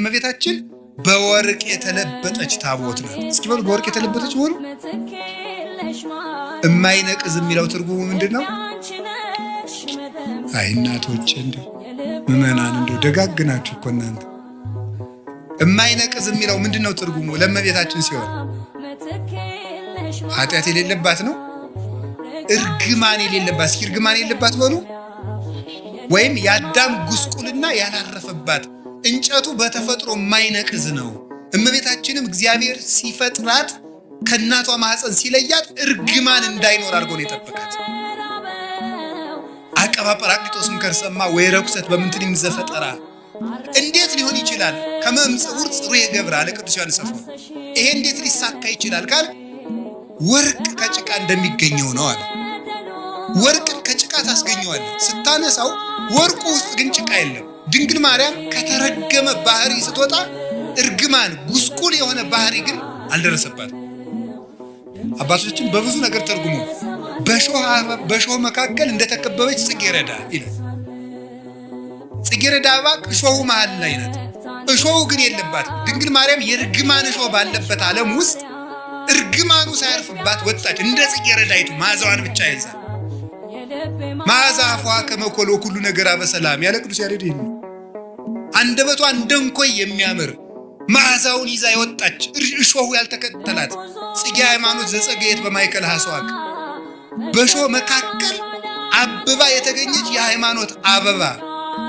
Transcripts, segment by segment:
እመቤታችን በወርቅ የተለበጠች ታቦት ናት። እስኪ በሉ በወርቅ የተለበጠች ወሩ የማይነቅዝ የሚለው ትርጉሙ ምንድነው? አይ እናቶች እንደው ምዕመናን እንደው ደጋግናችሁ እኮ እናንተ የማይነቅዝ የሚለው ምንድነው ትርጉሙ? ለእመቤታችን ሲሆን ኃጢአት የሌለባት ነው። እርግማን የሌለባት። እስኪ እርግማን የሌለባት በሉ። ወይም የአዳም ጉስቁልና ያላረፈባት እንጨቱ በተፈጥሮ የማይነቅዝ ነው። እመቤታችንም እግዚአብሔር ሲፈጥራት ከእናቷ ማህፀን ሲለያት እርግማን እንዳይኖር አድርጎ ነው የጠበቃት። አቀባ ጰራቅሊጦስም ከርሰማ ወይ ረኩሰት በምንትንም ዘፈጠራ። እንዴት ሊሆን ይችላል? ከመምጽውር ጽሩ የገብር አለ ቅዱስ ዮሐንስ አፈወርቅ። ይሄ እንዴት ሊሳካ ይችላል ካል ወርቅ ከጭቃ እንደሚገኘው ነው አለ። ወርቅን ከጭቃ ታስገኘዋለህ ስታነሳው፣ ወርቁ ውስጥ ግን ጭቃ የለም። ድንግል ማርያም ከተረገመ ባህሪ ስትወጣ እርግማን ጉስቁል የሆነ ባህሪ ግን አልደረሰባትም። አባቶችን በብዙ ነገር ተርጉሞ በሾህ መካከል እንደተከበበች ጽጌረዳ ይላል። ጽጌረዳ አበባ እሾሁ መሃል ላይ ናት። እሾሁ ግን የለባትም። ድንግል ማርያም የእርግማን እሾህ ባለበት ዓለም ውስጥ እርግማኑ ሳያርፍባት ወጣች። እንደ ጽጌረዳይቱ መዓዛዋን ብቻ ይዛ መዓዛ አፏ ከመኮሎ ሁሉ ነገር በሰላም ያለ ቅዱስ ያሬድ ይሄ አንደበቷ እንደንኮይ የሚያምር መዓዛውን ይዛ የወጣች እሾሁ ያልተከተላት ጽጌ ሃይማኖት ዘጸገየት በማይከል ሐስዋክ በሾህ መካከል አበባ የተገኘች የሃይማኖት አበባ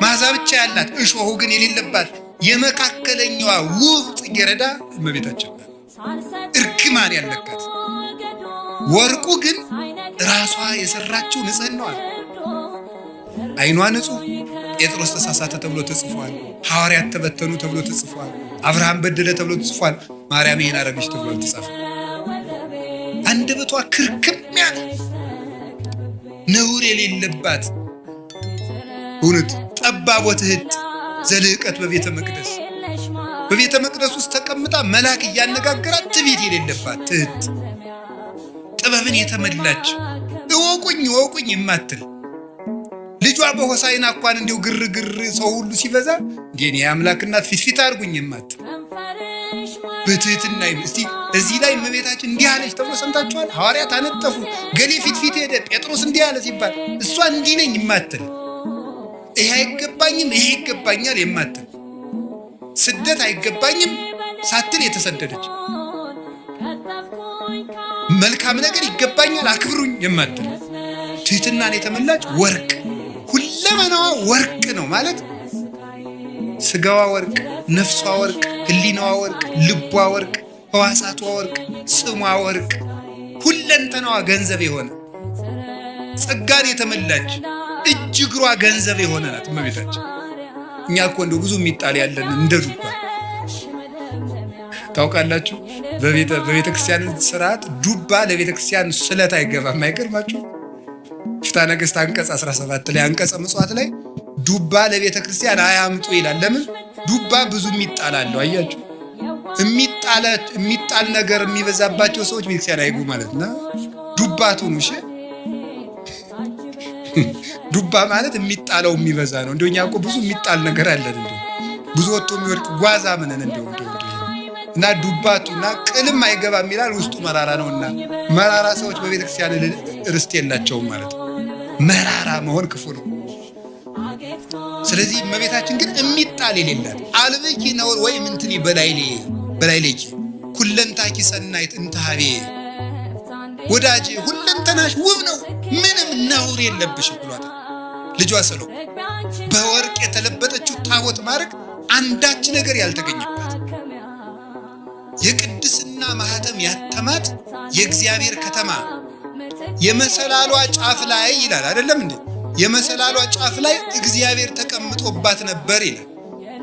መዓዛ ብቻ ያላት እሾሁ ግን የሌለባት የመካከለኛዋ ውብ ጽጌረዳ እመቤታችን ናት። እርግማን ያለባት። ወርቁ ግን ራሷ የሰራችው ንጽህናዋ። አይኗ ንጹህ፣ ጴጥሮስ ተሳሳተ ተብሎ ተጽፏል። ሐዋርያት ተበተኑ ተብሎ ተጽፏል። አብርሃም በደለ ተብሎ ተጽፏል። ማርያም ይሄን አረገች ተብሎ ተጻፈ። አንደበቷ ክርክም ያለ ነውር የሌለባት እውነት ጠባብ ወትህት ዘልቀት በቤተ መቅደስ ውስጥ ተቀምጣ መልአክ እያነጋገራት ትዕቢት የሌለባት ትህት ጥበብን የተመላች እወቁኝ የማትል ልጇ በሆሳዕና እንኳን እንዲሁ ግርግር ሰው ሁሉ ሲበዛ ግን የአምላክ እናት ፊት አድርጉኝ የማትል በትህትና እስቲ እዚህ ላይ እመቤታችን እንዲህ አለች ተብሎ ሰምታችኋል? ሐዋርያት አነጠፉ፣ ገሌ ፊት ሄደ፣ ጴጥሮስ እንዲህ አለ ሲባል እሷ እንዲህ ነኝ የማትል ይሄ አይገባኝም ይሄ ይገባኛል የማትል ስደት አይገባኝም ሳትል የተሰደደች መልካም ነገር ይገባኛል አክብሩኝ የማትል ትህትናን የተመላች ወርቅ ሁለመናዋ ወርቅ ነው ማለት ስጋዋ ወርቅ፣ ነፍሷ ወርቅ፣ ህሊናዋ ወርቅ፣ ልቧ ወርቅ፣ ሕዋሳቷ ወርቅ፣ ስሟ ወርቅ፣ ሁለንተናዋ ገንዘብ የሆነ ጸጋን የተመላች እጅ እግሯ ገንዘብ የሆነ ናት እመቤታችን። እኛ እኮ እንደው ብዙ የሚጣል ያለን እንደ ዱባ ታውቃላችሁ። በቤተ ክርስቲያን ስርዓት ዱባ ለቤተ ክርስቲያን ስለት አይገባም። አይገርማችሁ? ፍትሐ ነገሥት አንቀጽ 17 ላይ አንቀጸ ምጽዋት ላይ ዱባ ለቤተ ክርስቲያን አያምጡ ይላል። ለምን? ዱባ ብዙ የሚጣላለው አያችሁ። የሚጣል ነገር የሚበዛባቸው ሰዎች ቤተ ክርስቲያን አይጉ ማለት ነው። ዱባቱ ነው። እሺ ዱባ ማለት የሚጣለው የሚበዛ ነው። እንደው እኛ እኮ ብዙ የሚጣል ነገር አለን። እንደው ብዙ ወጥቶ የሚወድቅ ጓዛ ምንን እንደው እና ዱባቱና ቅልም አይገባም ይላል። ውስጡ መራራ ነውና መራራ ሰዎች በቤተ ክርስቲያን ርስት የላቸውም ማለት ነው። መራራ መሆን ክፉ ነው። ስለዚህ እመቤታችን ግን የሚጣል የሌላት አልብኪ ነውር ወይ ምንትኒ በላይሌኪ ኩለንታኪ ሰናይት እንታቤ ወዳጄ ሁለንተናሽ ውብ ነው ምንም ነውር የለብሽ ብሏታል ልጇ ሰሎሜ። በወርቅ የተለበጠችው ታቦት ማድረግ አንዳች ነገር ያልተገኘባት የቅድስና ማህተም ያተማት የእግዚአብሔር ከተማ የመሰላሏ ጫፍ ላይ ይላል አይደለም እንዴ? የመሰላሏ ጫፍ ላይ እግዚአብሔር ተቀምጦባት ነበር ይላል።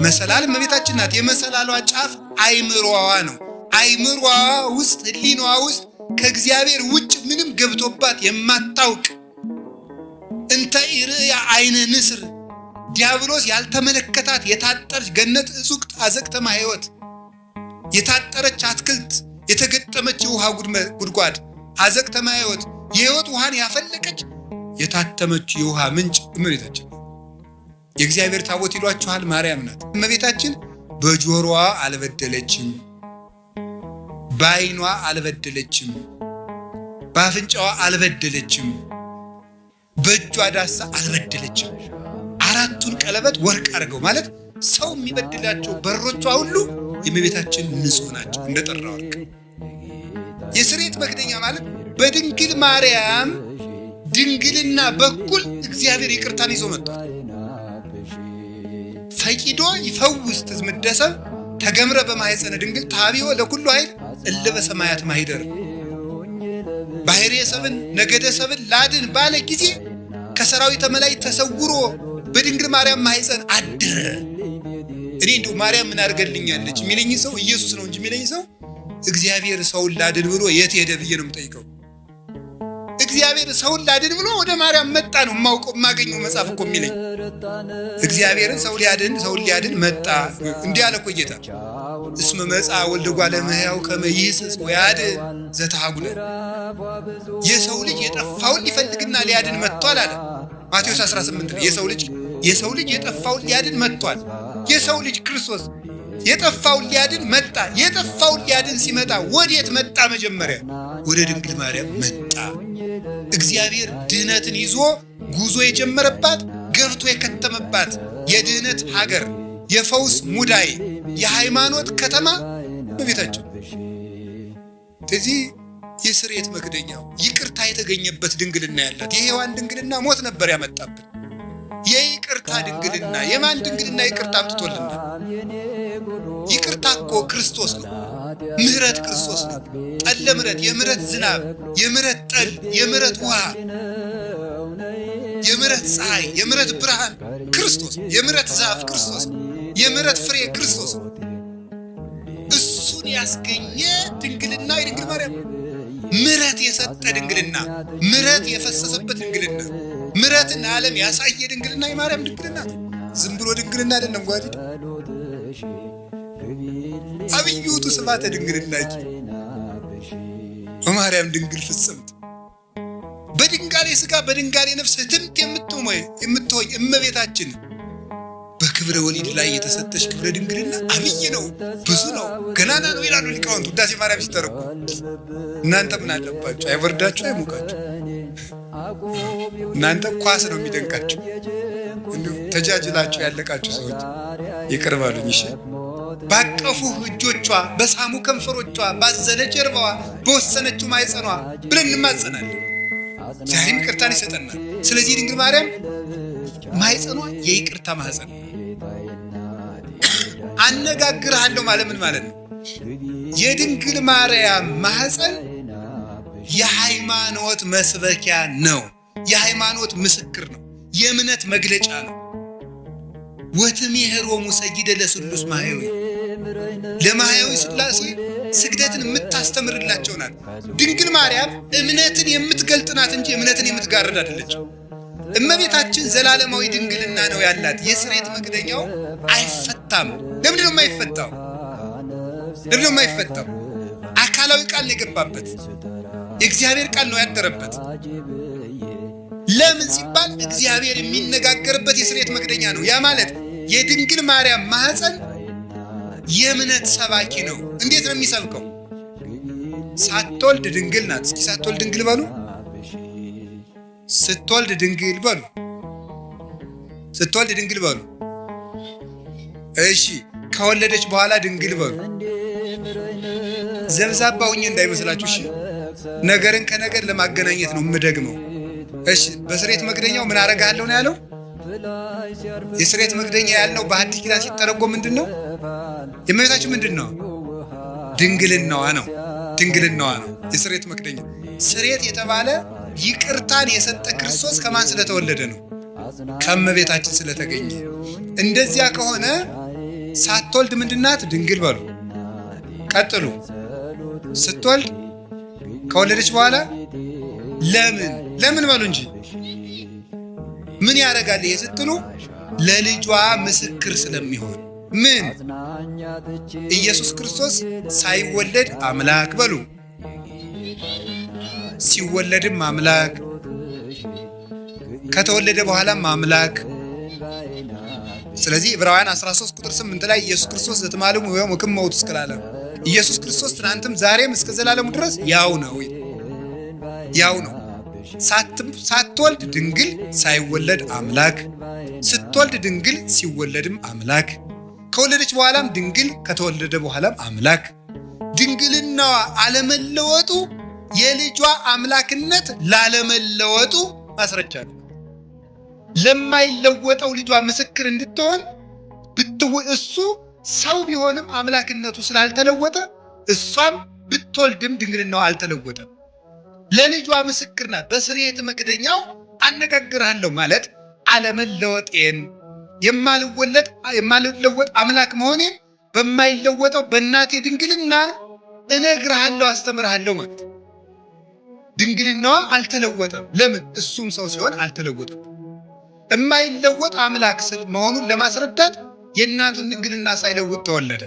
መሰላል እመቤታችን ናት። የመሰላሏ ጫፍ አይምሮዋ ነው። አይምሮዋ ውስጥ ህሊናዋ ውስጥ ከእግዚአብሔር ውጭ ምንም ገብቶባት የማታውቅ እንተ ኢርያ አይነ ንስር ዲያብሎስ ያልተመለከታት የታጠረች ገነት እጹቅ አዘቅተማ ሕይወት የታጠረች አትክልት የተገጠመች የውሃ ጉድጓድ አዘቅተማ ሕይወት የሕይወት ውሃን ያፈለቀች የታተመች የውሃ ምንጭ እመቤታችን የእግዚአብሔር ታቦት ይሏችኋል ማርያም ናት። እመቤታችን በጆሮዋ አልበደለችም፣ በዓይኗ አልበደለችም፣ በአፍንጫዋ አልበደለችም፣ በእጇ ዳሳ አልበደለችም። አራቱን ቀለበት ወርቅ አድርገው ማለት ሰው የሚበድላቸው በሮቿ ሁሉ የእመቤታችን ንጹሕ ናቸው እንደጠራ ወርቅ። የስርየት መክደኛ ማለት በድንግል ማርያም ድንግልና በኩል እግዚአብሔር ይቅርታን ይዞ መጥቷል። ፈቂዶ ይፈውስ ትዝምደሰብ ተገምረ በማኅፀነ ድንግል ታቢዮ ለኩሉ ኃይል እለ በሰማያት ማኅደር። ባሕርየ ሰብን ነገደ ሰብን ላድን ባለ ጊዜ ከሰራዊተ መላእክት ተሰውሮ በድንግል ማርያም ማኅፀን አደረ። እኔ እንደው ማርያም ምን አድርገልኛለች የሚለኝ ሰው ኢየሱስ ነው እንጂ የሚለኝ ሰው እግዚአብሔር ሰውን ላድን ብሎ የት ሄደ ብዬ ነው የምጠይቀው። እግዚአብሔር ሰውን ላድን ብሎ ወደ ማርያም መጣ ነው የማውቀው የማገኘው መጽሐፍ እኮ የሚለኝ። እግዚአብሔርን ሰውን ሊያድን መጣ። እንዲህ አለ እኮ ጌታ እስመ መጽአ ወልደ እጓለ እመሕያው ከመ ይሕስስ ወያድኅን ዘተሐጉለ። የሰው ልጅ የጠፋውን ሊፈልግና ሊያድን መጥቷል አለ ማቴዎስ 18 ነው። የሰው ልጅ የጠፋውን ሊያድን መጥቷል። የሰው ልጅ ክርስቶስ የጠፋውን ሊያድን መጣ። የጠፋውን ሊያድን ሲመጣ ወዴት መጣ? መጀመሪያ ወደ ድንግል ማርያም መጣ። እግዚአብሔር ድህነትን ይዞ ጉዞ የጀመረባት ገብቶ የከተመባት የድህነት ሀገር፣ የፈውስ ሙዳይ፣ የሃይማኖት ከተማ በቤታችን። ስለዚህ የስርየት መክደኛው ይቅርታ የተገኘበት ድንግልና ያላት የሔዋን ድንግልና ሞት ነበር ያመጣብን። የይቅርታ ድንግልና የማን ድንግልና ይቅርታ አምጥቶልናል? ይቅርታ እኮ ክርስቶስ ነው። ምህረት ክርስቶስ ነው። ጠለ ምህረት፣ የምህረት ዝናብ፣ የምህረት ጠል፣ የምህረት ውሃ፣ የምህረት ፀሐይ፣ የምህረት ብርሃን ክርስቶስ፣ የምህረት ዛፍ ክርስቶስ፣ የምህረት ፍሬ ክርስቶስ። እሱን ያስገኘ ድንግልና የድንግል ማርያም ምህረት የሰጠ ድንግልና፣ ምህረት የፈሰሰበት ድንግልና፣ ምህረትን ዓለም ያሳየ ድንግልና የማርያም ድንግልና። ዝም ብሎ ድንግልና አይደለም ጓዲድ አብይ ውእቱ ስብሐተ ድንግልናኪ በማርያም ድንግል ፍጽምት በድንጋሌ ሥጋ በድንጋሌ ነፍስ ህትምት የምትሆኝ እመቤታችን በክብረ ወሊድ ላይ የተሰጠች ክብረ ድንግልና አብይ ነው፣ ብዙ ነው፣ ገናና ነው ይላሉ ሊቃውንቱ ውዳሴ ማርያም ሲተረጉ። እናንተ ምን አለባችሁ? አይወርዳችሁ፣ አይሞቃችሁ። እናንተ ኳስ ነው የሚደንቃችሁ። እንዲሁ ተጃጅላችሁ ያለቃችሁ ሰዎች ይቅር በሉኝ እሺ። ባቀፉ እጆቿ፣ በሳሙ ከንፈሮቿ፣ ባዘለ ጀርባዋ፣ በወሰነችው ማኅፀኗ ብለን እንማጸናለን። ዛሬም ይቅርታን ይሰጠናል። ስለዚህ ድንግል ማርያም ማኅፀኗ የይቅርታ ማኅፀን። አነጋግርሃለሁ ማለት ምን ማለት ነው? የድንግል ማርያም ማኅፀን የሃይማኖት መስበኪያ ነው። የሃይማኖት ምስክር ነው። የእምነት መግለጫ ነው። ወትሜህሮሙ ሰጊደ ለስሉስ ማሕየዊ፣ ለማሕየዊ ሥላሴ ስግደትን የምታስተምርላቸው ናት። ድንግል ማርያም እምነትን የምትገልጥ ናት እንጂ እምነትን የምትጋርድ አይደለችም። እመቤታችን ዘላለማዊ ድንግልና ነው ያላት። የስርየት መክደኛው አይፈታም። ለምንድን ነው የማይፈታው? አካላዊ ቃል ነው የገባበት። የእግዚአብሔር ቃል ነው ያደረበት። ለምን ሲባል እግዚአብሔር የሚነጋገርበት የስርየት መክደኛ ነው። ያ ማለት የድንግል ማርያም ማኅፀን የእምነት ሰባኪ ነው። እንዴት ነው የሚሰብከው? ሳትወልድ ድንግል ናት። እስኪ ሳትወልድ ድንግል በሉ። ስትወልድ ድንግል በሉ። ስትወልድ ድንግል በሉ። እሺ ከወለደች በኋላ ድንግል በሉ። ዘብዛባ ሁኜ እንዳይመስላችሁ እሺ። ነገርን ከነገር ለማገናኘት ነው የምደግመው። እሺ በስርየት መክደኛው ምን አረጋለሁ ነው ያለው? የስርየት መክደኛ ያልነው በሐዲስ ኪዳን ሲተረጎም ምንድን ነው? የእመቤታችን ምንድን ነው? ድንግልናዋ ነው። ድንግልናዋ ነው የስርየት መክደኛ። ስርየት የተባለ ይቅርታን የሰጠ ክርስቶስ ከማን ስለተወለደ ነው? ከእመቤታችን ስለተገኘ። እንደዚያ ከሆነ ሳትወልድ ምንድናት? ድንግል በሉ። ቀጥሉ። ስትወልድ ከወለደች በኋላ ለምን በሉ እንጂ ምን ያደርጋል ይሄ ስትሉ፣ ለልጇ ምስክር ስለሚሆን። ምን? ኢየሱስ ክርስቶስ ሳይወለድ አምላክ በሉ፣ ሲወለድም አምላክ፣ ከተወለደ በኋላም አምላክ፣ ስለዚህ ዕብራውያን 13 ቁጥር 8 ላይ ኢየሱስ ክርስቶስ ዘተማልሙ ወክም መውት እስከ ለዓለም ኢየሱስ ክርስቶስ ትናንትም ዛሬም እስከ ዘላለሙ ድረስ ያው ነው። ሳትወልድ ድንግል ሳይወለድ አምላክ፣ ስትወልድ ድንግል ሲወለድም አምላክ፣ ከወለደች በኋላም ድንግል ከተወለደ በኋላም አምላክ። ድንግልናዋ አለመለወጡ የልጇ አምላክነት ላለመለወጡ ማስረጃ ነው። ለማይለወጠው ልጇ ምስክር እንድትሆን እሱ ሰው ቢሆንም አምላክነቱ ስላልተለወጠ እሷም ብትወልድም ድንግልናዋ አልተለወጠም። ለልጇ ምስክር ናት። በስርየተ መክደኛው አነጋግርሃለሁ ማለት አለመለወጤን የማልለወጥ አምላክ መሆኔን በማይለወጠው በእናቴ ድንግልና እነግርሃለሁ፣ አስተምርሃለሁ ማለት። ድንግልናዋ አልተለወጠም። ለምን? እሱም ሰው ሲሆን አልተለወጠም። የማይለወጥ አምላክ መሆኑን ለማስረዳት የእናቱን ድንግልና ሳይለውጥ ተወለደ።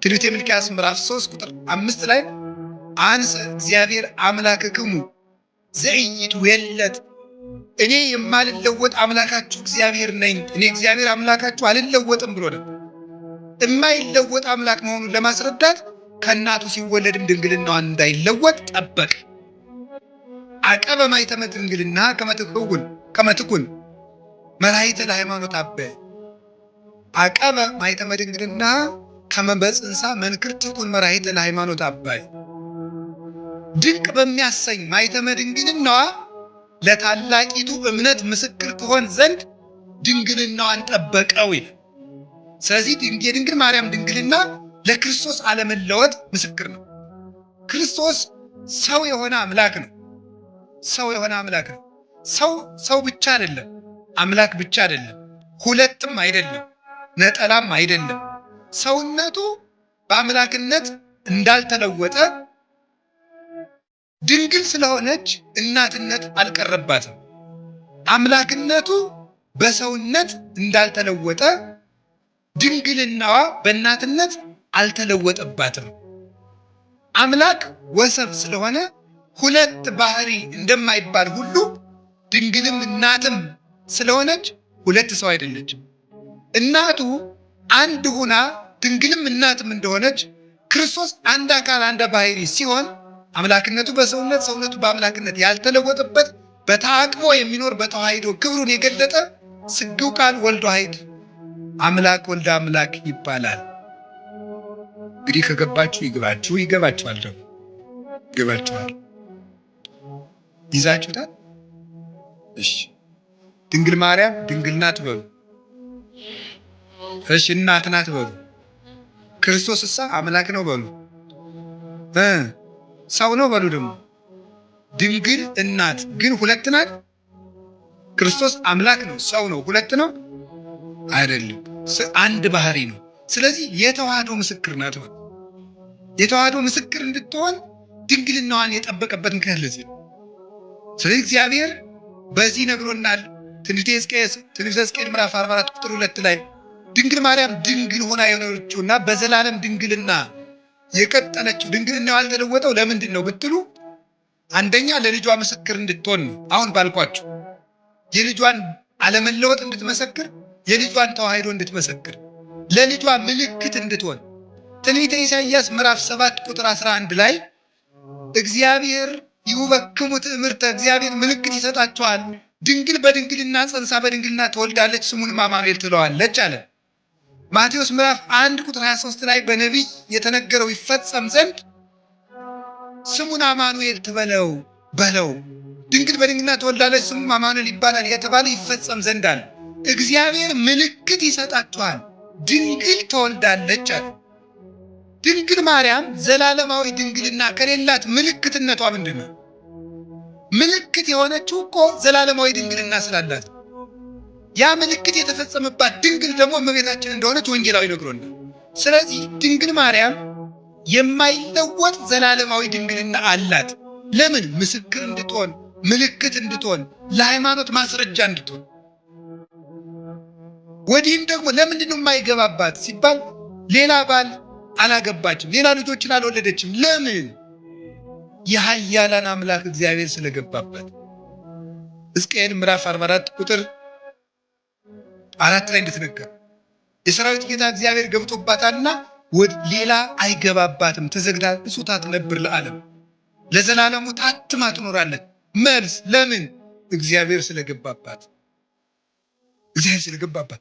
ትንቢተ ሚልክያስ ምዕራፍ 3 ቁጥር 5 ላይ አንሰ እግዚአብሔር አምላክክሙ ዘኢይትዌለድ፣ እኔ የማልለወጥ አምላካችሁ እግዚአብሔር ነኝ፣ እኔ እግዚአብሔር አምላካችሁ አልለወጥም ብሎ ነበር። የማይለወጥ አምላክ መሆኑን ለማስረዳት ከእናቱ ሲወለድም ድንግልናዋን እንዳይለወጥ ጠበቅ። አቀበ ማኅተመ ድንግልና ከመትኩን መራሒተ ለሃይማኖት አበየ። አቀበ ማኅተመ ድንግልና ከመ በጽንሳ መንክር ትኩን መራሒተ ለሃይማኖት አበየ። ድንቅ በሚያሰኝ ማኅተመ ድንግልናዋ ለታላቂቱ እምነት ምስክር ትሆን ዘንድ ድንግልናዋን ጠበቀው ይላል። ስለዚህ የድንግል ማርያም ድንግልና ለክርስቶስ አለመለወጥ ምስክር ነው። ክርስቶስ ሰው የሆነ አምላክ ነው። ሰው ብቻ አይደለም፣ አምላክ ብቻ አይደለም፣ ሁለትም አይደለም፣ ነጠላም አይደለም። ሰውነቱ በአምላክነት እንዳልተለወጠ ድንግል ስለሆነች እናትነት አልቀረባትም። አምላክነቱ በሰውነት እንዳልተለወጠ ድንግልናዋ በእናትነት አልተለወጠባትም። አምላክ ወሰብ ስለሆነ ሁለት ባህሪ እንደማይባል ሁሉ ድንግልም እናትም ስለሆነች ሁለት ሰው አይደለችም። እናቱ አንድ ሁና ድንግልም እናትም እንደሆነች ክርስቶስ አንድ አካል አንድ ባህሪ ሲሆን አምላክነቱ በሰውነት ሰውነቱ በአምላክነት ያልተለወጠበት በተአቅቦ የሚኖር በተዋሂዶ ክብሩን የገለጠ ስግው ቃል ወልድ ዋሕድ አምላክ ወልደ አምላክ ይባላል። እንግዲህ ከገባችሁ ይገባችኋል። ደግሞ ይገባችኋል። ይዛችሁታል። እሺ፣ ድንግል ማርያም ድንግል ናት በሉ። እሺ፣ እናት ናት በሉ። ክርስቶስ እሳ አምላክ ነው በሉ። ሰው ነው በሉ። ደግሞ ድንግል እናት ግን ሁለት ናት። ክርስቶስ አምላክ ነው፣ ሰው ነው፣ ሁለት ነው አይደለም፣ አንድ ባህሪ ነው። ስለዚህ የተዋህዶ ምስክር ናት። የተዋህዶ ምስክር እንድትሆን ድንግልናዋን የጠበቀበት ምክንያት ለዚህ ነው። ስለዚህ እግዚአብሔር በዚህ ነግሮናል። ትንቢተ ሕዝቅኤል ምዕራፍ 44 ቁጥር 2 ላይ ድንግል ማርያም ድንግል ሆና የኖረችውና በዘላለም ድንግልና የቀጠለችው ድንግልናዋ ያልተለወጠው ለምንድን ነው ብትሉ፣ አንደኛ ለልጇ ምስክር እንድትሆን ነው። አሁን ባልኳችሁ የልጇን አለመለወጥ እንድትመሰክር፣ የልጇን ተዋህዶ እንድትመሰክር፣ ለልጇ ምልክት እንድትሆን። ትንቢተ ኢሳይያስ ምዕራፍ 7 ቁጥር 11 ላይ እግዚአብሔር ይሁበክሙ ትእምርተ፣ እግዚአብሔር ምልክት ይሰጣቸዋል፣ ድንግል በድንግልና ጸንሳ በድንግልና ትወልዳለች፣ ስሙንም አማኑኤል ትለዋለች አለ። ማቴዎስ ምዕራፍ 1 ቁጥር 23 ላይ በነቢይ የተነገረው ይፈጸም ዘንድ ስሙን አማኑኤል በለው፣ ድንግል በድንግልና ትወልዳለች፣ ስሙም አማኑኤል ይባላል የተባለ ይፈጸም ዘንድ አለ። እግዚአብሔር ምልክት ይሰጣቸዋል፣ ድንግል ትወልዳለች አለ። ድንግል ማርያም ዘላለማዊ ድንግልና ከሌላት ምልክትነቷ ምንድን ነው? ምልክት የሆነችው እኮ ዘላለማዊ ድንግልና ስላላት፣ ያ ምልክት የተፈጸመባት ድንግል ደግሞ እመቤታችን እንደሆነች ወንጌላዊ ነግሮናል። ስለዚህ ድንግል ማርያም የማይለወጥ ዘላለማዊ ድንግልና አላት። ለምን? ምስክር እንድትሆን፣ ምልክት እንድትሆን፣ ለሃይማኖት ማስረጃ እንድትሆን። ወዲህም ደግሞ ለምንድን ነው የማይገባባት ሲባል ሌላ ባል አላገባችም፣ ሌላ ልጆችን አልወለደችም። ለምን? የኃያላን አምላክ እግዚአብሔር ስለገባበት። ሕዝቅኤል ምዕራፍ 44 ቁጥር 4 ላይ እንደተነገረ የሰራዊት ጌታ እግዚአብሔር ገብቶባታልና ሌላ አይገባባትም፣ ተዘግታ እሱታት ነበር ለዓለም ለዘላለሙ ታትማ ትኖራለች። መልስ ለምን? እግዚአብሔር ስለገባባት። እግዚአብሔር ስለገባባት